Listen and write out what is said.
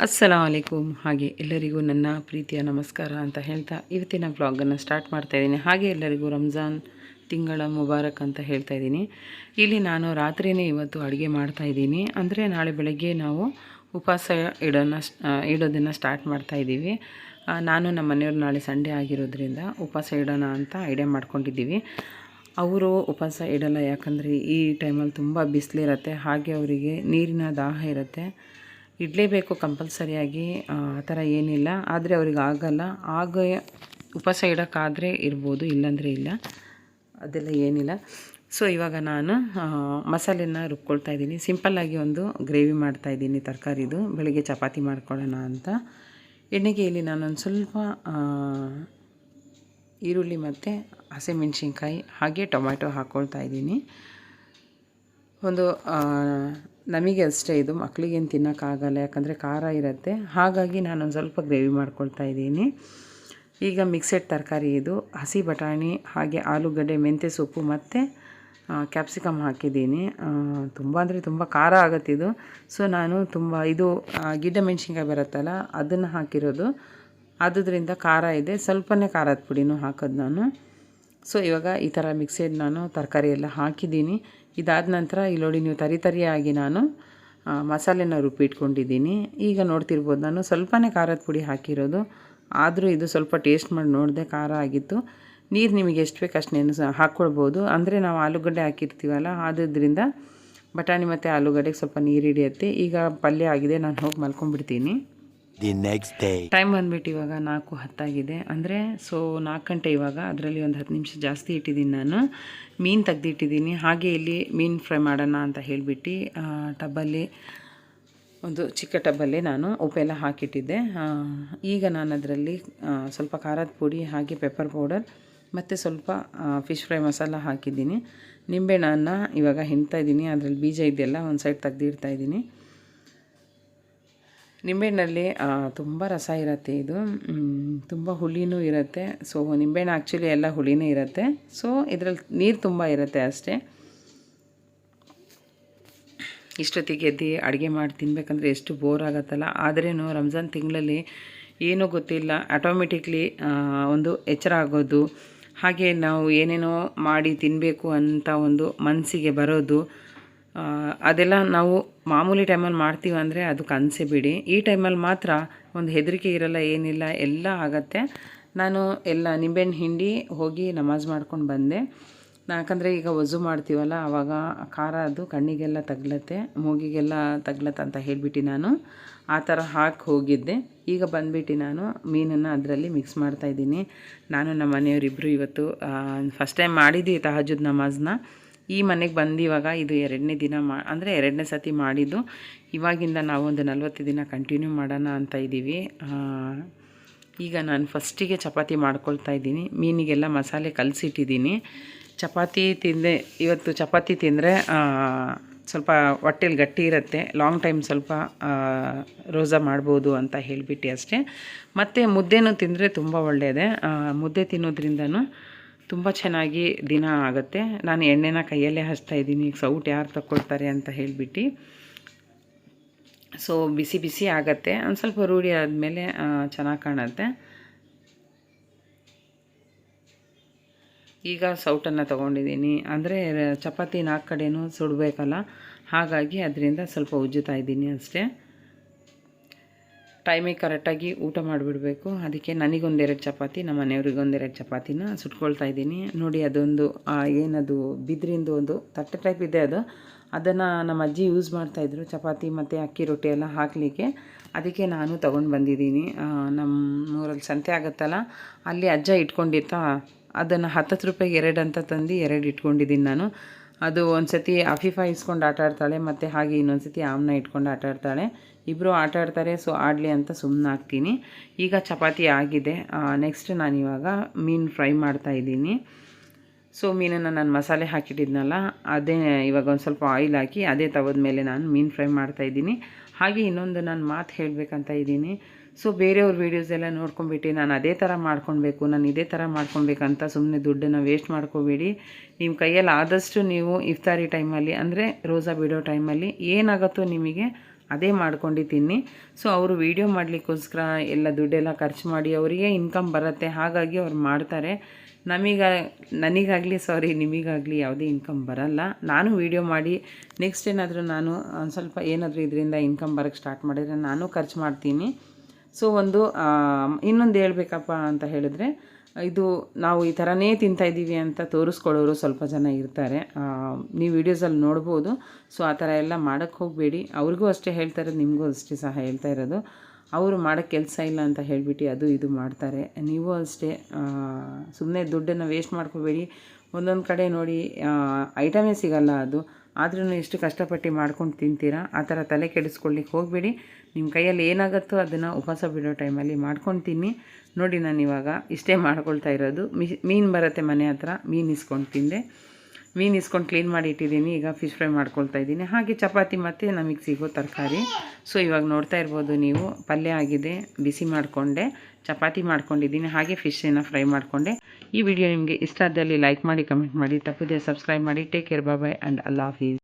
ಅಸ್ಸಲಾಮ್ ಅಲೈಕುಮ್. ಹಾಗೆ ಎಲ್ಲರಿಗೂ ನನ್ನ ಪ್ರೀತಿಯ ನಮಸ್ಕಾರ ಅಂತ ಹೇಳ್ತಾ ಇವತ್ತಿನ ವ್ಲಾಗನ್ನು ಸ್ಟಾರ್ಟ್ ಮಾಡ್ತಾಯಿದ್ದೀನಿ. ಹಾಗೆ ಎಲ್ಲರಿಗೂ ರಂಜಾನ್ ತಿಂಗಳ ಮುಬಾರಕ್ ಅಂತ ಹೇಳ್ತಾ ಇದ್ದೀನಿ. ಇಲ್ಲಿ ನಾನು ರಾತ್ರಿಯೇ ಇವತ್ತು ಅಡುಗೆ ಮಾಡ್ತಾಯಿದ್ದೀನಿ. ಅಂದರೆ ನಾಳೆ ಬೆಳಗ್ಗೆ ನಾವು ಉಪವಾಸ ಇಡೋದನ್ನು ಸ್ಟಾರ್ಟ್ ಮಾಡ್ತಾಯಿದ್ದೀವಿ. ನಾನು ನಮ್ಮ ಮನೆಯವ್ರು ನಾಳೆ ಸಂಡೇ ಆಗಿರೋದ್ರಿಂದ ಉಪವಾಸ ಇಡೋಣ ಅಂತ ಐಡಿಯಾ ಮಾಡ್ಕೊಂಡಿದ್ದೀವಿ. ಅವರು ಉಪವಾಸ ಇಡಲ್ಲ, ಯಾಕಂದರೆ ಈ ಟೈಮಲ್ಲಿ ತುಂಬ ಬಿಸಿಲಿರುತ್ತೆ, ಹಾಗೆ ಅವರಿಗೆ ನೀರಿನ ದಾಹ ಇರುತ್ತೆ. ಇಡಲೇಬೇಕು ಕಂಪಲ್ಸರಿಯಾಗಿ, ಆ ಥರ ಏನಿಲ್ಲ. ಆದರೆ ಅವ್ರಿಗೆ ಆಗಲ್ಲ. ಆಗ ಉಪವಾಸ ಇಡೋಕ್ಕಾದರೆ ಇರ್ಬೋದು, ಇಲ್ಲಾಂದರೆ ಇಲ್ಲ, ಅದೆಲ್ಲ ಏನಿಲ್ಲ. ಸೊ ಇವಾಗ ನಾನು ಮಸಾಲೆನ ರುಬ್ಕೊಳ್ತಾ ಇದ್ದೀನಿ. ಸಿಂಪಲ್ಲಾಗಿ ಒಂದು ಗ್ರೇವಿ ಮಾಡ್ತಾಯಿದ್ದೀನಿ ತರಕಾರಿದು. ಬೆಳಿಗ್ಗೆ ಚಪಾತಿ ಮಾಡ್ಕೊಳ್ಳೋಣ ಅಂತ. ಎಣ್ಣೆಗೆ ಇಲ್ಲಿ ನಾನೊಂದು ಸ್ವಲ್ಪ ಈರುಳ್ಳಿ ಮತ್ತು ಹಸಿಮೆಣ್ಸಿನ್ಕಾಯಿ ಹಾಗೆ ಟೊಮ್ಯಾಟೊ ಹಾಕ್ಕೊಳ್ತಾ ಇದ್ದೀನಿ. ಒಂದು ನಮಗೆ ಅಷ್ಟೇ, ಇದು ಮಕ್ಕಳಿಗೇನು ತಿನ್ನೋಕ್ಕಾಗಲ್ಲ, ಯಾಕಂದರೆ ಖಾರ ಇರುತ್ತೆ. ಹಾಗಾಗಿ ನಾನೊಂದು ಸ್ವಲ್ಪ ಗ್ರೇವಿ ಮಾಡ್ಕೊಳ್ತಾ ಇದ್ದೀನಿ. ಈಗ ಮಿಕ್ಸೆಡ್ ತರಕಾರಿ ಇದು. ಹಸಿ ಬಟಾಣಿ ಹಾಗೆ ಆಲೂಗಡ್ಡೆ, ಮೆಂತ್ಯ ಸೊಪ್ಪು ಮತ್ತು ಕ್ಯಾಪ್ಸಿಕಮ್ ಹಾಕಿದ್ದೀನಿ. ತುಂಬ ಅಂದರೆ ತುಂಬ ಖಾರ ಆಗುತ್ತಿದು. ಸೊ ನಾನು ಇದು ಗಿಡ್ಡ ಮೆಣಸಿನ್ಕಾಯಿ ಬರುತ್ತಲ್ಲ, ಅದನ್ನು ಹಾಕಿರೋದು. ಆದುದರಿಂದ ಖಾರ ಇದೆ. ಸ್ವಲ್ಪನೇ ಖಾರದ ಪುಡಿನೂ ಹಾಕೋದು ನಾನು. ಸೊ ಇವಾಗ ಈ ಥರ ಮಿಕ್ಸೆಡ್ ನಾನು ತರಕಾರಿ ಎಲ್ಲ ಹಾಕಿದ್ದೀನಿ. ಇದಾದ ನಂತರ ಇಲ್ಲಿ ನೋಡಿ, ನೀವು ತರಿಯಾಗಿ ನಾನು ಮಸಾಲೆನ ರುಬ್ಬಿಟ್ಕೊಂಡಿದ್ದೀನಿ. ಈಗ ನೋಡ್ತಿರ್ಬೋದು, ನಾನು ಸ್ವಲ್ಪನೇ ಖಾರದ ಪುಡಿ ಹಾಕಿರೋದು. ಆದರೂ ಇದು ಸ್ವಲ್ಪ ಟೇಸ್ಟ್ ಮಾಡಿ ನೋಡಿದೆ, ಖಾರ ಆಗಿತ್ತು. ನೀರು ನಿಮಗೆ ಎಷ್ಟು ಬೇಕು ಅಷ್ಟು ಹಾಕ್ಕೊಳ್ಬೋದು. ಅಂದರೆ ನಾವು ಆಲೂಗಡ್ಡೆ ಹಾಕಿರ್ತೀವಲ್ಲ, ಆದ್ರಿಂದ ಬಟಾಣಿ ಮತ್ತು ಆಲೂಗಡ್ಡೆಗೆ ಸ್ವಲ್ಪ ನೀರು ಹಿಡಿಯುತ್ತೆ. ಈಗ ಪಲ್ಯ ಆಗಿದೆ, ನಾನು ಹೋಗಿ ಮಲ್ಕೊಂಡ್ಬಿಡ್ತೀನಿ. ಟೈಮ್ ಬಂದುಬಿಟ್ಟು ಇವಾಗ 4:10 ಅಂದರೆ 4 ಗಂಟೆ ಇವಾಗ. ಅದರಲ್ಲಿ ಒಂದು 10 ನಿಮಿಷ ಜಾಸ್ತಿ ಇಟ್ಟಿದ್ದೀನಿ ನಾನು. ಮೀನು ತೆಗ್ದಿಟ್ಟಿದ್ದೀನಿ. ಹಾಗೆ ಇಲ್ಲಿ ಮೀನು ಫ್ರೈ ಮಾಡೋಣ ಅಂತ ಹೇಳಿಬಿಟ್ಟು ಟಬ್ಬಲ್ಲಿ, ಒಂದು ಚಿಕ್ಕ ಟಬ್ಬಲ್ಲಿ ನಾನು ಉಪ್ಪೆಲ್ಲ ಹಾಕಿಟ್ಟಿದ್ದೆ. ಈಗ ನಾನು ಅದರಲ್ಲಿ ಸ್ವಲ್ಪ ಖಾರದ ಪುಡಿ ಹಾಗೆ ಪೆಪ್ಪರ್ ಪೌಡರ್ ಮತ್ತು ಸ್ವಲ್ಪ ಫಿಶ್ ಫ್ರೈ ಮಸಾಲ ಹಾಕಿದ್ದೀನಿ. ನಿಂಬೆಹಣ್ಣನ್ನು ಇವಾಗ ಹಿಂಡ್ತಾಯಿದ್ದೀನಿ. ಅದರಲ್ಲಿ ಬೀಜ ಇದೆಯಲ್ಲ ಒಂದು ಸೈಡ್ ತೆಗ್ದಿಡ್ತಾಯಿದ್ದೀನಿ. ನಿಂಬೆಹಣ್ಣಲ್ಲಿ ತುಂಬ ರಸ ಇರುತ್ತೆ, ಇದು ತುಂಬ ಹುಳಿನೂ ಇರುತ್ತೆ. ಸೊ ನಿಂಬೆಹಣ್ಣು ಆ್ಯಕ್ಚುಲಿ ಎಲ್ಲ ಹುಳಿನೇ ಇರುತ್ತೆ. ಸೊ ಇದರಲ್ಲಿ ನೀರು ತುಂಬ ಇರುತ್ತೆ ಅಷ್ಟೇ. ಇಷ್ಟೊತ್ತಿಗೆ ಎದ್ದು ಅಡುಗೆ ಮಾಡಿ ತಿನ್ನಬೇಕಂದ್ರೆ ಎಷ್ಟು ಬೋರ್ ಆಗುತ್ತಲ್ಲ. ಆದ್ರೂ ರಂಜಾನ್ ತಿಂಗಳಲ್ಲಿ ಏನೂ ಗೊತ್ತಿಲ್ಲ, ಆಟೋಮೆಟಿಕ್ಲಿ ಒಂದು ಎಚ್ಚರ ಆಗೋದು, ಹಾಗೆ ನಾವು ಏನೇನೋ ಮಾಡಿ ತಿನ್ನಬೇಕು ಅಂತ ಒಂದು ಮನಸ್ಸಿಗೆ ಬರೋದು, ಅದೆಲ್ಲ ನಾವು ಮಾಮೂಲಿ ಟೈಮಲ್ಲಿ ಮಾಡ್ತೀವಿ ಅಂದರೆ ಅದು ಕನಸೇ ಬಿಡಿ. ಈ ಟೈಮಲ್ಲಿ ಮಾತ್ರ ಒಂದು ಹೆದರಿಕೆ ಇರಲ್ಲ, ಏನಿಲ್ಲ, ಎಲ್ಲ ಆಗತ್ತೆ. ನಾನು ಎಲ್ಲ ನಿಂಬೆಹಣ್ಣು ಹಿಂಡಿ ಹೋಗಿ ನಮಾಜ್ ಮಾಡ್ಕೊಂಡು ಬಂದೆ. ಯಾಕಂದರೆ ಈಗ ವಜು ಮಾಡ್ತೀವಲ್ಲ, ಆವಾಗ ಖಾರ ಅದು ಕಣ್ಣಿಗೆಲ್ಲ ತಗ್ಲತ್ತೆ, ಮೂಗಿಗೆಲ್ಲ ತಗ್ಲತ್ತೆ ಅಂತ ಹೇಳಿಬಿಟ್ಟು ನಾನು ಆ ಥರ ಹಾಕಿ ಹೋಗಿದ್ದೆ. ಈಗ ಬಂದುಬಿಟ್ಟು ನಾನು ಮೀನನ್ನು ಅದರಲ್ಲಿ ಮಿಕ್ಸ್ ಮಾಡ್ತಾಯಿದ್ದೀನಿ. ನಾನು ನಮ್ಮ ಮನೆಯವರಿಬ್ಬರು ಇವತ್ತು ಫಸ್ಟ್ ಟೈಮ್ ಮಾಡಿದ್ವಿ ತಹಜುದ್ ನಮಾಜ್ನ. ಈ ಮನೆಗೆ ಬಂದು ಇವಾಗ ಇದು 2ನೇ ದಿನ ಅಂದರೆ 2ನೇ ಸತಿ ಮಾಡಿದ್ದು. ಇವಾಗಿಂದ ನಾವು ಒಂದು 40 ದಿನ ಕಂಟಿನ್ಯೂ ಮಾಡೋಣ ಅಂತ ಇದ್ದೀವಿ. ಈಗ ನಾನು ಫಸ್ಟಿಗೆ ಚಪಾತಿ ಮಾಡ್ಕೊಳ್ತಾ ಇದ್ದೀನಿ. ಮೀನಿಗೆಲ್ಲ ಮಸಾಲೆ ಕಲಸಿಟ್ಟಿದ್ದೀನಿ. ಚಪಾತಿ ತಿಂದೆ ಇವತ್ತು. ಚಪಾತಿ ತಿಂದರೆ ಸ್ವಲ್ಪ ಹೊಟ್ಟೆಲಿ ಗಟ್ಟಿ ಇರುತ್ತೆ, ಲಾಂಗ್ ಟೈಮ್ ಸ್ವಲ್ಪ ರೋಜಾ ಮಾಡ್ಬೋದು ಅಂತ ಹೇಳಿಬಿಟ್ಟು ಅಷ್ಟೇ. ಮತ್ತು ಮುದ್ದೆನೂ ತಿಂದರೆ ತುಂಬ ಒಳ್ಳೆಯದೇ. ಮುದ್ದೆ ತಿನ್ನೋದ್ರಿಂದನೂ ತುಂಬ ಚೆನ್ನಾಗಿ ದಿನ ಆಗುತ್ತೆ. ನಾನು ಎಣ್ಣೆನ ಕೈಯಲ್ಲೇ ಹಚ್ತಾಯಿದ್ದೀನಿ. ಈಗ ಸೌಟ್ ಯಾರು ತಗೊಳ್ತಾರೆ ಅಂತ ಹೇಳಿಬಿಟ್ಟು. ಸೊ ಬಿಸಿ ಬಿಸಿ ಆಗುತ್ತೆ, ಒಂದು ಸ್ವಲ್ಪ ರೂಢಿ ಆದಮೇಲೆ ಚೆನ್ನಾಗಿ ಕಾಣುತ್ತೆ. ಈಗ ಸೌಟನ್ನು ತೊಗೊಂಡಿದ್ದೀನಿ. ಅಂದರೆ ಚಪಾತಿ 4 ಕಡೆಯೂ ಸುಡಬೇಕಲ್ಲ, ಹಾಗಾಗಿ ಅದರಿಂದ ಸ್ವಲ್ಪ ಉಜ್ಜುತ್ತಾ ಇದ್ದೀನಿ ಅಷ್ಟೇ. ಟೈಮಿಗೆ ಕರೆಕ್ಟಾಗಿ ಊಟ ಮಾಡಿಬಿಡಬೇಕು. ಅದಕ್ಕೆ ನನಗೊಂದು 2 ಚಪಾತಿ, ನಮ್ಮ ಮನೆಯವ್ರಿಗೆ 2 ಚಪಾತಿನ ಸುಟ್ಕೊಳ್ತಾ ಇದ್ದೀನಿ. ನೋಡಿ, ಅದೊಂದು ಏನದು ಬಿದ್ರಿಂದ ಒಂದು ತಟ್ಟೆ ಟೈಪ್ ಇದೆ ಅದು. ಅದನ್ನು ನಮ್ಮ ಅಜ್ಜಿ ಯೂಸ್ ಮಾಡ್ತಾಯಿದ್ರು ಚಪಾತಿ ಮತ್ತು ಅಕ್ಕಿ ರೊಟ್ಟಿ ಎಲ್ಲ ಹಾಕಲಿಕ್ಕೆ. ಅದಕ್ಕೆ ನಾನು ತೊಗೊಂಡು ಬಂದಿದ್ದೀನಿ. ನಮ್ಮ ಊರಲ್ಲಿ ಸಂತೆ ಆಗುತ್ತಲ್ಲ, ಅಲ್ಲಿ ಅಜ್ಜ ಇಟ್ಕೊಂಡಿರ್ತಾ ಅದನ್ನು 10 ರೂಪಾಯಿಗೆ 2 ಅಂತ ತಂದು 2 ಇಟ್ಕೊಂಡಿದ್ದೀನಿ ನಾನು. ಅದು ಒಂದು ಸತಿ ಅಫೀಫಾ ಇಸ್ಕೊಂಡು ಆಟ ಆಡ್ತಾಳೆ, ಮತ್ತು ಹಾಗೆ ಇನ್ನೊಂದು ಸತಿ ಆಮ್ನ ಇಟ್ಕೊಂಡು ಆಟ ಆಡ್ತಾಳೆ. ಇಬ್ಬರು ಆಟ ಆಡ್ತಾರೆ. ಸೊ ಆಡಲಿ ಅಂತ ಸುಮ್ಮನೆ ಹಾಕ್ತೀನಿ. ಈಗ ಚಪಾತಿ ಆಗಿದೆ. ನೆಕ್ಸ್ಟ್ ನಾನಿವಾಗ ಮೀನು ಫ್ರೈ ಮಾಡ್ತಾಯಿದ್ದೀನಿ. ಸೊ ಮೀನನ್ನು ನಾನು ಮಸಾಲೆ ಹಾಕಿಟ್ಟಿದ್ನಲ್ಲ, ಅದೇ ಇವಾಗ ಒಂದು ಸ್ವಲ್ಪ ಆಯಿಲ್ ಹಾಕಿ ಅದೇ ತವದ ಮೇಲೆ ನಾನು ಮೀನು ಫ್ರೈ ಮಾಡ್ತಾಯಿದ್ದೀನಿ. ಹಾಗೆ ಇನ್ನೊಂದು ನಾನು ಮಾತು ಹೇಳಬೇಕಂತ ಇದ್ದೀನಿ. ಸೊ ಬೇರೆಯವ್ರ ವೀಡಿಯೋಸ್ ಎಲ್ಲ ನೋಡ್ಕೊಂಬಿಟ್ಟು ನಾನು ಅದೇ ಥರ ಮಾಡ್ಕೊಳ್ಬೇಕು, ನಾನು ಇದೇ ಥರ ಮಾಡ್ಕೊಬೇಕಂತ ಸುಮ್ಮನೆ ದುಡ್ಡನ್ನು ವೇಸ್ಟ್ ಮಾಡ್ಕೋಬೇಡಿ. ನಿಮ್ಮ ಕೈಯಲ್ಲಿ ಆದಷ್ಟು ನೀವು ಇಫ್ತಾರಿ ಟೈಮಲ್ಲಿ ಅಂದರೆ ರೋಜಾ ಬಿಡೋ ಟೈಮಲ್ಲಿ ಏನಾಗುತ್ತೋ ನಿಮಗೆ ಅದೇ ಮಾಡ್ಕೊಂಡು ತಿನ್ನಿ. ಸೊ ಅವರು ವೀಡಿಯೋ ಮಾಡಲಿಕ್ಕೋಸ್ಕರ ಎಲ್ಲ ದುಡ್ಡೆಲ್ಲ ಖರ್ಚು ಮಾಡಿ ಅವರಿಗೆ ಇನ್ಕಮ್ ಬರುತ್ತೆ, ಹಾಗಾಗಿ ಅವ್ರು ಮಾಡ್ತಾರೆ. ನನಗಾಗಲಿ ನಿಮಗಾಗಲಿ ಯಾವುದೇ ಇನ್ಕಮ್ ಬರಲ್ಲ. ನಾನು ವೀಡಿಯೋ ಮಾಡಿ ನೆಕ್ಸ್ಟ್ ಏನಾದರೂ ನಾನು ಒಂದು ಸ್ವಲ್ಪ ಏನಾದರೂ ಇದರಿಂದ ಇನ್ಕಮ್ ಬರೋಕ್ಕೆ ಸ್ಟಾರ್ಟ್ ಮಾಡಿದರೆ ನಾನು ಖರ್ಚು ಮಾಡ್ತೀನಿ. ಸೊ ಇನ್ನೊಂದು ಹೇಳ್ಬೇಕಪ್ಪ ಅಂತ ಹೇಳಿದ್ರೆ, ಇದು ನಾವು ಈ ಥರನೇ ತಿಂತಾಯಿದ್ದೀವಿ ಅಂತ ತೋರಿಸ್ಕೊಳ್ಳೋರು ಸ್ವಲ್ಪ ಜನ ಇರ್ತಾರೆ, ನೀವು ವೀಡಿಯೋಸಲ್ಲಿ ನೋಡ್ಬೋದು. ಸೊ ಆ ಥರ ಎಲ್ಲ ಮಾಡೋಕ್ಕೆ ಹೋಗಬೇಡಿ. ಅವ್ರಿಗೂ ಅಷ್ಟೇ ಹೇಳ್ತಾ ಇರೋದು, ನಿಮಗೂ ಅಷ್ಟೇ ಸಹ ಹೇಳ್ತಾ ಇರೋದು. ಅವರು ಮಾಡೋಕ್ಕೆ ಕೆಲಸ ಇಲ್ಲ ಅಂತ ಹೇಳಿಬಿಟ್ಟು ಅದು ಇದು ಮಾಡ್ತಾರೆ. ನೀವು ಅಷ್ಟೇ ಸುಮ್ಮನೆ ದುಡ್ಡನ್ನು ವೇಸ್ಟ್ ಮಾಡ್ಕೋಬೇಡಿ. ಒಂದೊಂದು ಕಡೆ ನೋಡಿ ಐಟಮೇ ಸಿಗಲ್ಲ, ಅದು ಆದ್ರೂ ಎಷ್ಟು ಕಷ್ಟಪಟ್ಟು ಮಾಡ್ಕೊಂಡು ತಿಂತೀರಾ. ಆ ಥರ ತಲೆ ಕೆಡಿಸ್ಕೊಳ್ಳಿಕ್ಕೆ ಹೋಗಬೇಡಿ. ನಿಮ್ಮ ಕೈಯಲ್ಲಿ ಏನಾಗುತ್ತೋ ಅದನ್ನು ಉಪವಾಸ ಬಿಡೋ ಟೈಮಲ್ಲಿ ಮಾಡ್ಕೊಂಡು ತಿನ್ನಿ. ನೋಡಿ ನಾನು ಇವಾಗ ಇಷ್ಟೇ ಮಾಡ್ಕೊಳ್ತಾ ಇರೋದು. ಮೀನು ಬರುತ್ತೆ ಮನೆ ಹತ್ರ, ಮೀನು ಇಸ್ಕೊಂಡು ತಿಂದೆ. ಮೀನು ಇಸ್ಕೊಂಡು ಕ್ಲೀನ್ ಮಾಡಿ ಇಟ್ಟಿದ್ದೀನಿ. ಈಗ ಫಿಶ್ ಫ್ರೈ ಮಾಡ್ಕೊಳ್ತಾ ಇದ್ದೀನಿ. ಹಾಗೆ ಚಪಾತಿ ಮತ್ತು ನಮಗೆ ಸಿಗೋ ತರಕಾರಿ. ಸೊ ಇವಾಗ ನೋಡ್ತಾ ಇರ್ಬೋದು ನೀವು, ಪಲ್ಯ ಆಗಿದೆ, ಬಿಸಿ ಮಾಡಿಕೊಂಡೆ, ಚಪಾತಿ ಮಾಡ್ಕೊಂಡಿದ್ದೀನಿ, ಹಾಗೆ ಫಿಶನ್ನು ಫ್ರೈ ಮಾಡಿಕೊಂಡೆ. ಈ ವಿಡಿಯೋ ನಿಮಗೆ ಇಷ್ಟ ಆದಲ್ಲಿ ಲೈಕ್ ಮಾಡಿ, ಕಮೆಂಟ್ ಮಾಡಿ, ತಪ್ಪದೆ ಸಬ್ಸ್ಕ್ರೈಬ್ ಮಾಡಿ. ಟೇಕ್ ಕೇರ್, ಬಾಯ್ ಆ್ಯಂಡ್ ಅಲ್ಲಾ ಹಾಫೀಸ್.